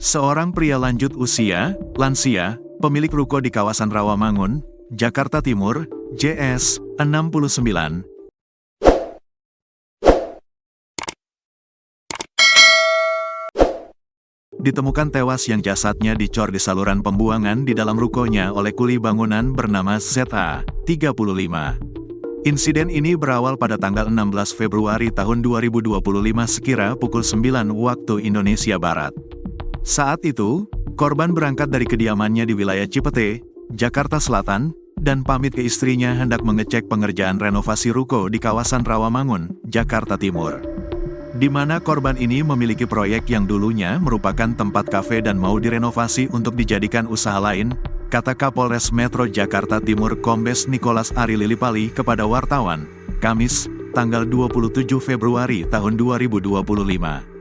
Seorang pria lanjut usia, lansia, pemilik ruko di kawasan Rawamangun, Jakarta Timur, JS, 69, ditemukan tewas yang jasadnya dicor di saluran pembuangan di dalam rukonya oleh kuli bangunan bernama ZA, 35. Insiden ini berawal pada tanggal 16 Februari tahun 2025 sekira pukul 9 waktu Indonesia Barat. Saat itu, korban berangkat dari kediamannya di wilayah Cipete, Jakarta Selatan, dan pamit ke istrinya hendak mengecek pengerjaan renovasi ruko di kawasan Rawamangun, Jakarta Timur. Di mana korban ini memiliki proyek yang dulunya merupakan tempat kafe dan mau direnovasi untuk dijadikan usaha lain, kata Kapolres Metro Jakarta Timur Kombes Nicholas Ari Lilipali kepada wartawan, Kamis, tanggal 27 Februari tahun 2025.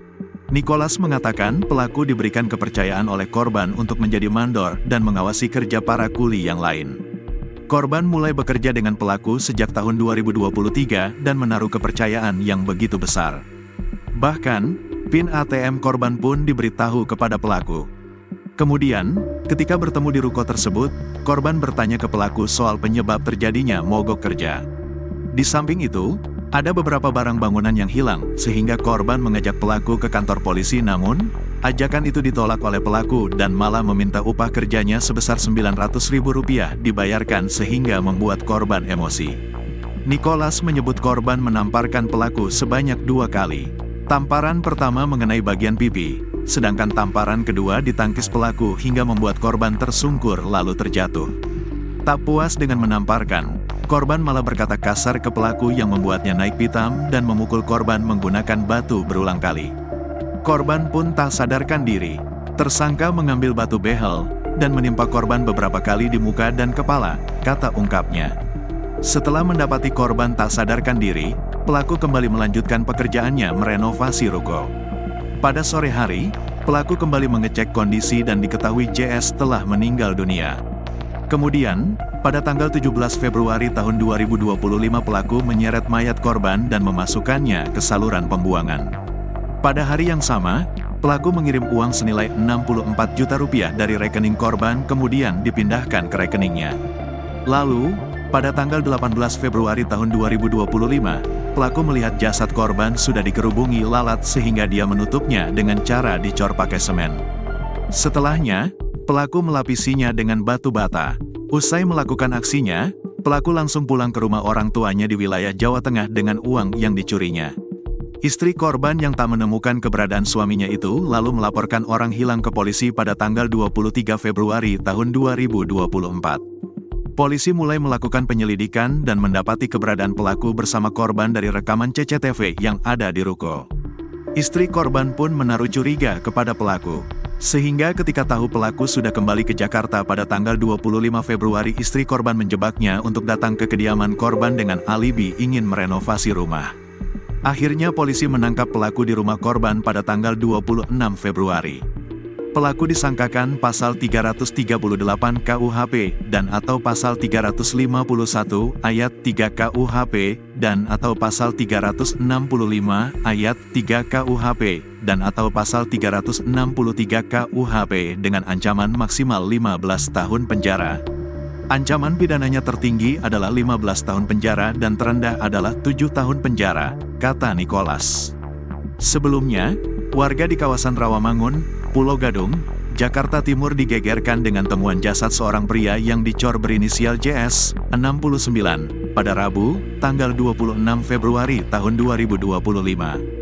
Nicholas mengatakan pelaku diberikan kepercayaan oleh korban untuk menjadi mandor dan mengawasi kerja para kuli yang lain. Korban mulai bekerja dengan pelaku sejak tahun 2023 dan menaruh kepercayaan yang begitu besar. Bahkan, PIN ATM korban pun diberitahu kepada pelaku. Kemudian, ketika bertemu di ruko tersebut, korban bertanya ke pelaku soal penyebab terjadinya mogok kerja. Di samping itu, ada beberapa barang bangunan yang hilang, sehingga korban mengajak pelaku ke kantor polisi namun, ajakan itu ditolak oleh pelaku dan malah meminta upah kerjanya sebesar Rp900.000 dibayarkan sehingga membuat korban emosi. Nicholas menyebut korban menamparkan pelaku sebanyak 2 kali. Tamparan pertama mengenai bagian pipi, sedangkan tamparan kedua ditangkis pelaku hingga membuat korban tersungkur lalu terjatuh. Tak puas dengan menamparkan, korban malah berkata kasar ke pelaku yang membuatnya naik pitam dan memukul korban menggunakan batu berulang kali. Korban pun tak sadarkan diri. Tersangka mengambil batu behel dan menimpa korban beberapa kali di muka dan kepala, kata ungkapnya. Setelah mendapati korban tak sadarkan diri, pelaku kembali melanjutkan pekerjaannya merenovasi ruko. Pada sore hari, pelaku kembali mengecek kondisi dan diketahui JS telah meninggal dunia. Kemudian, pada tanggal 17 Februari tahun 2025 pelaku menyeret mayat korban dan memasukkannya ke saluran pembuangan. Pada hari yang sama, pelaku mengirim uang senilai Rp64 juta dari rekening korban kemudian dipindahkan ke rekeningnya. Lalu, pada tanggal 18 Februari tahun 2025, pelaku melihat jasad korban sudah dikerubungi lalat sehingga dia menutupnya dengan cara dicor pakai semen. Setelahnya, pelaku melapisinya dengan batu bata. Usai melakukan aksinya, pelaku langsung pulang ke rumah orang tuanya di wilayah Jawa Tengah dengan uang yang dicurinya. Istri korban yang tak menemukan keberadaan suaminya itu lalu melaporkan orang hilang ke polisi pada tanggal 23 Februari tahun 2024. Polisi mulai melakukan penyelidikan dan mendapati keberadaan pelaku bersama korban dari rekaman CCTV yang ada di ruko. Istri korban pun menaruh curiga kepada pelaku. Sehingga ketika tahu pelaku sudah kembali ke Jakarta pada tanggal 25 Februari istri korban menjebaknya untuk datang ke kediaman korban dengan alibi ingin merenovasi rumah. Akhirnya polisi menangkap pelaku di rumah korban pada tanggal 26 Februari. Pelaku disangkakan pasal 338 KUHP dan atau pasal 351 ayat 3 KUHP dan atau pasal 365 ayat 3 KUHP dan atau pasal 363 KUHP dengan ancaman maksimal 15 tahun penjara. Ancaman pidananya tertinggi adalah 15 tahun penjara dan terendah adalah 7 tahun penjara, kata Nicholas. Sebelumnya, warga di kawasan Rawamangun, Pulau Gadung, Jakarta Timur digegerkan dengan temuan jasad seorang pria yang dicor berinisial JS, 69, pada Rabu, tanggal 26 Februari tahun 2025.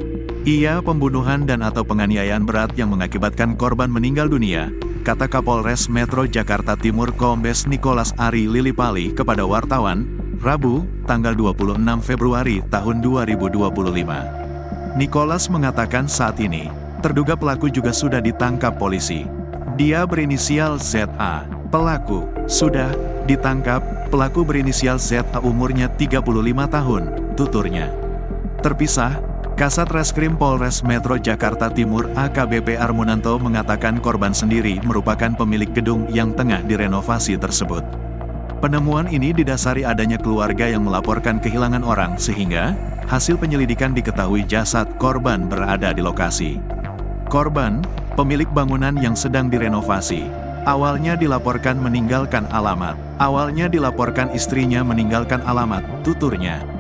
Ia pembunuhan dan atau penganiayaan berat yang mengakibatkan korban meninggal dunia, kata Kapolres Metro Jakarta Timur Kombes Nicholas Ari Lilipali kepada wartawan, Rabu, tanggal 26 Februari tahun 2025. Nicholas mengatakan saat ini, terduga pelaku juga sudah ditangkap polisi. Dia berinisial ZA. Pelaku sudah ditangkap. Pelaku berinisial ZA umurnya 35 tahun, tuturnya. Terpisah, Kasat Reskrim Polres Metro Jakarta Timur AKBP Armunanto mengatakan korban sendiri merupakan pemilik gedung yang tengah direnovasi tersebut. Penemuan ini didasari adanya keluarga yang melaporkan kehilangan orang sehingga hasil penyelidikan diketahui jasad korban berada di lokasi. Korban, pemilik bangunan yang sedang direnovasi. Awalnya dilaporkan meninggalkan alamat. Awalnya dilaporkan istrinya meninggalkan alamat, tuturnya.